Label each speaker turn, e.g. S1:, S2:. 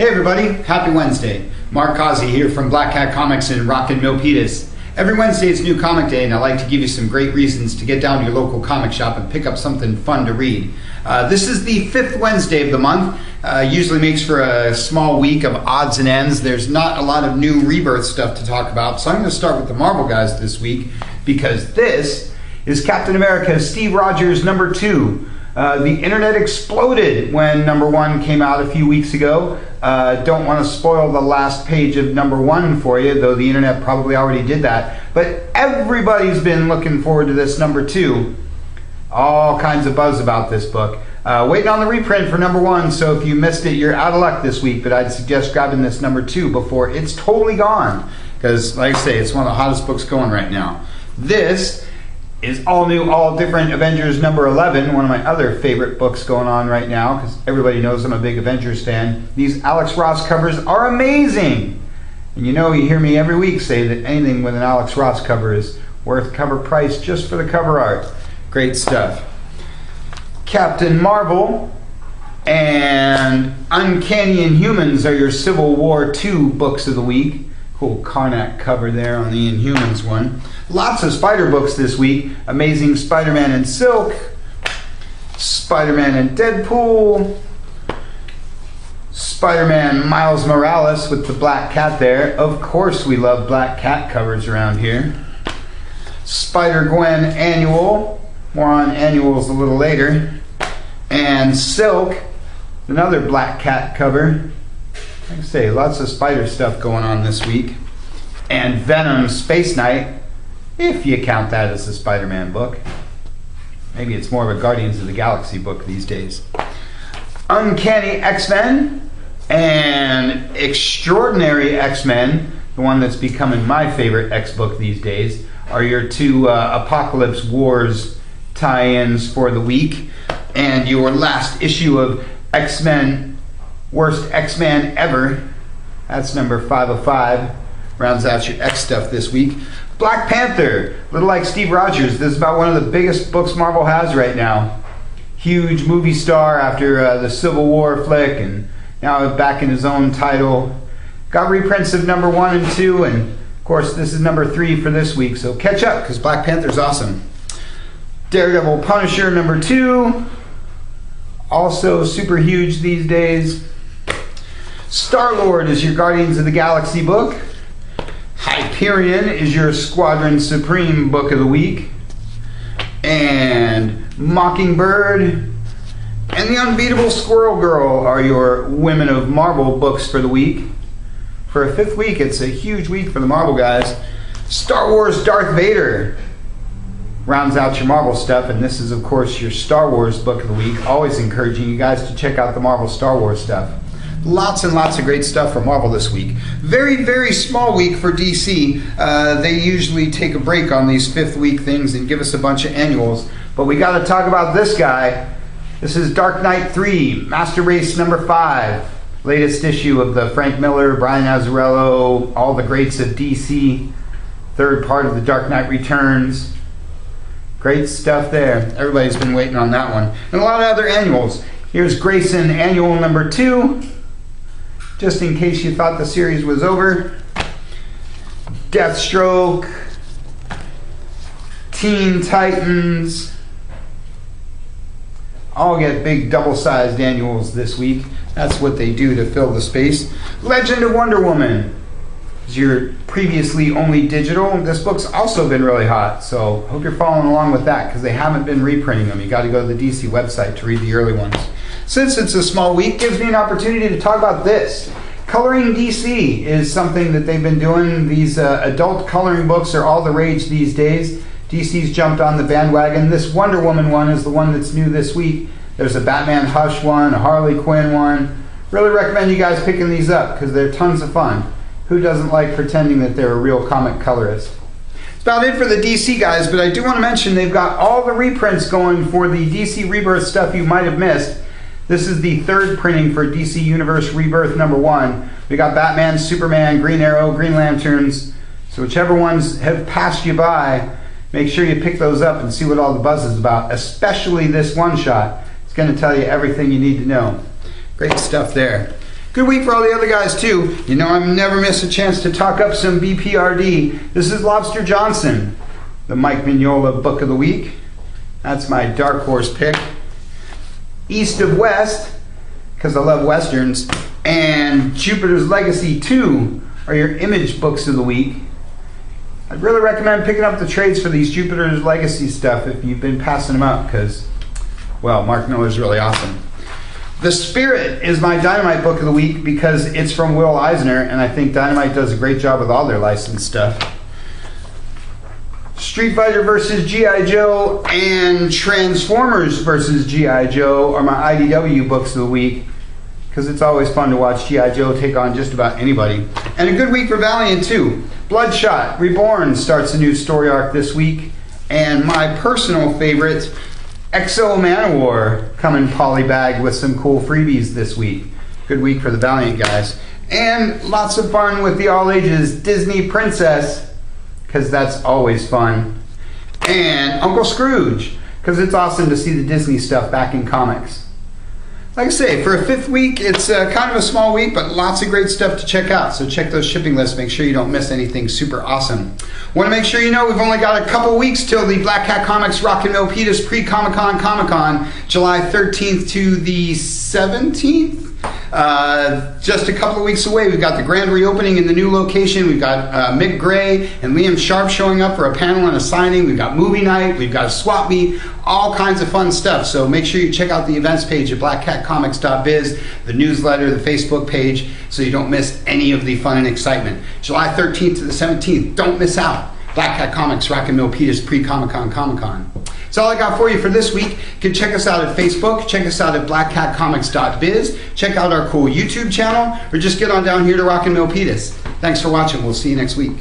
S1: Hey everybody, happy Wednesday. Mark Causey here from Black Cat Comics in Rockin' Milpitas. Every Wednesday is New Comic Day and I like to give you some great reasons to get down to your local comic shop and pick up something fun to read. This is the 5th Wednesday of the month. Usually makes for a small week of odds and ends. There's not a lot of new Rebirth stuff to talk about, so I'm going to start with the Marvel guys this week because this is Captain America Steve Rogers #2. The internet exploded when #1 came out a few weeks ago. Don't want to spoil the last page of #1 for you, though the internet probably already did that. But everybody's been looking forward to this #2. All kinds of buzz about this book. Waiting on the reprint for #1, so if you missed it, you're out of luck this week. But I'd suggest grabbing this #2 before it's totally gone. Because, like I say, it's one of the hottest books going right now. This is all new, all different Avengers #11, one of my other favorite books going on right now, because everybody knows I'm a big Avengers fan. These Alex Ross covers are amazing! And you know, you hear me every week say that anything with an Alex Ross cover is worth cover price just for the cover art. Great stuff. Captain Marvel and Uncanny Inhumans are your Civil War II books of the week. Cool Karnak cover there on the Inhumans one. Lots of Spider books this week. Amazing Spider-Man and Silk, Spider-Man and Deadpool, Spider-Man Miles Morales with the Black Cat there. Of course we love Black Cat covers around here. Spider-Gwen Annual. More on annuals a little later. And Silk, another Black Cat cover. Like I say, lots of spider stuff going on this week. And Venom Space Knight, if you count that as a Spider-Man book. Maybe it's more of a Guardians of the Galaxy book these days. Uncanny X-Men and Extraordinary X-Men, the one that's becoming my favorite X book these days, are your two Apocalypse Wars tie-ins for the week. And your last issue of X-Men Worst X-Man Ever, that's number 505, rounds out your X stuff this week. Black Panther, a little like Steve Rogers, this is about one of the biggest books Marvel has right now. Huge movie star after the Civil War flick, and now back in his own title. Got reprints of #1 and 2, and of course this is #3 for this week, so catch up because Black Panther's awesome. Daredevil Punisher #2, also super huge these days. Star-Lord is your Guardians of the Galaxy book. Hyperion is your Squadron Supreme book of the week. And Mockingbird and The Unbeatable Squirrel Girl are your Women of Marvel books for the week. For a 5th week, it's a huge week for the Marvel guys. Star Wars Darth Vader rounds out your Marvel stuff, and this is of course your Star Wars book of the week. Always encouraging you guys to check out the Marvel Star Wars stuff. Lots and lots of great stuff for Marvel this week. Very, very small week for DC. They usually take a break on these 5th week things and give us a bunch of annuals. But we got to talk about this guy. This is Dark Knight 3, Master Race #5. Latest issue of the Frank Miller, Brian Azzarello, all the greats of DC. 3rd part of the Dark Knight Returns. Great stuff there. Everybody's been waiting on that one. And a lot of other annuals. Here's Grayson Annual #2. Just in case you thought the series was over. Deathstroke, Teen Titans, all get big double-sized annuals this week. That's what they do to fill the space. Legend of Wonder Woman is your previously only digital. This book's also been really hot, so hope you're following along with that because they haven't been reprinting them. You got to go to the DC website to read the early ones. Since it's a small week, gives me an opportunity to talk about this. Coloring DC is something that they've been doing. These adult coloring books are all the rage these days. DC's jumped on the bandwagon. This Wonder Woman one is the one that's new this week. There's a Batman Hush one, a Harley Quinn one. Really recommend you guys picking these up because they're tons of fun. Who doesn't like pretending that they're a real comic colorist? It's about it for the DC guys, but I do want to mention they've got all the reprints going for the DC Rebirth stuff you might have missed. This is the 3rd printing for DC Universe Rebirth #1. We got Batman, Superman, Green Arrow, Green Lanterns. So whichever ones have passed you by, make sure you pick those up and see what all the buzz is about, especially this one shot. It's going to tell you everything you need to know. Great stuff there. Good week for all the other guys too. You know, I never miss a chance to talk up some BPRD. This is Lobster Johnson, the Mike Mignola Book of the Week. That's my dark horse pick. East of West, because I love Westerns, and Jupiter's Legacy 2 are your image books of the week. I'd really recommend picking up the trades for these Jupiter's Legacy stuff if you've been passing them up, because, well, Mark Miller's really awesome. The Spirit is my Dynamite book of the week because it's from Will Eisner, and I think Dynamite does a great job with all their licensed stuff. Street Fighter vs. G.I. Joe and Transformers vs. G.I. Joe are my IDW books of the week because it's always fun to watch G.I. Joe take on just about anybody. And a good week for Valiant too. Bloodshot Reborn starts a new story arc this week, and my personal favorite, Exo Manowar, coming polybagged with some cool freebies this week. Good week for the Valiant guys. And lots of fun with the all ages Disney Princess, because that's always fun. And Uncle Scrooge, because it's awesome to see the Disney stuff back in comics. Like I say, for a fifth week, it's kind of a small week, but lots of great stuff to check out. So check those shipping lists. Make sure you don't miss anything super awesome. Want to make sure you know we've only got a couple weeks till the Black Cat Comics Rockin' Milpitas pre-Comic-Con Comic-Con, July 13th to the 17th. Just a couple of weeks away. We've got the grand reopening in the new location. We've got Mick Gray and Liam Sharp showing up for a panel and a signing. We've got movie night. We've got a swap meet. All kinds of fun stuff. So make sure you check out the events page at blackcatcomics.biz, the newsletter, the Facebook page, so you don't miss any of the fun and excitement. July 13th to the 17th. Don't miss out. Black Cat Comics Rockin' Milpitas pre-Comic-Con Comic-Con. That's all I got for you for this week. You can check us out at Facebook, check us out at blackcatcomics.biz, check out our cool YouTube channel, or just get on down here to Rockin' Milpitas. Thanks for watching. We'll see you next week.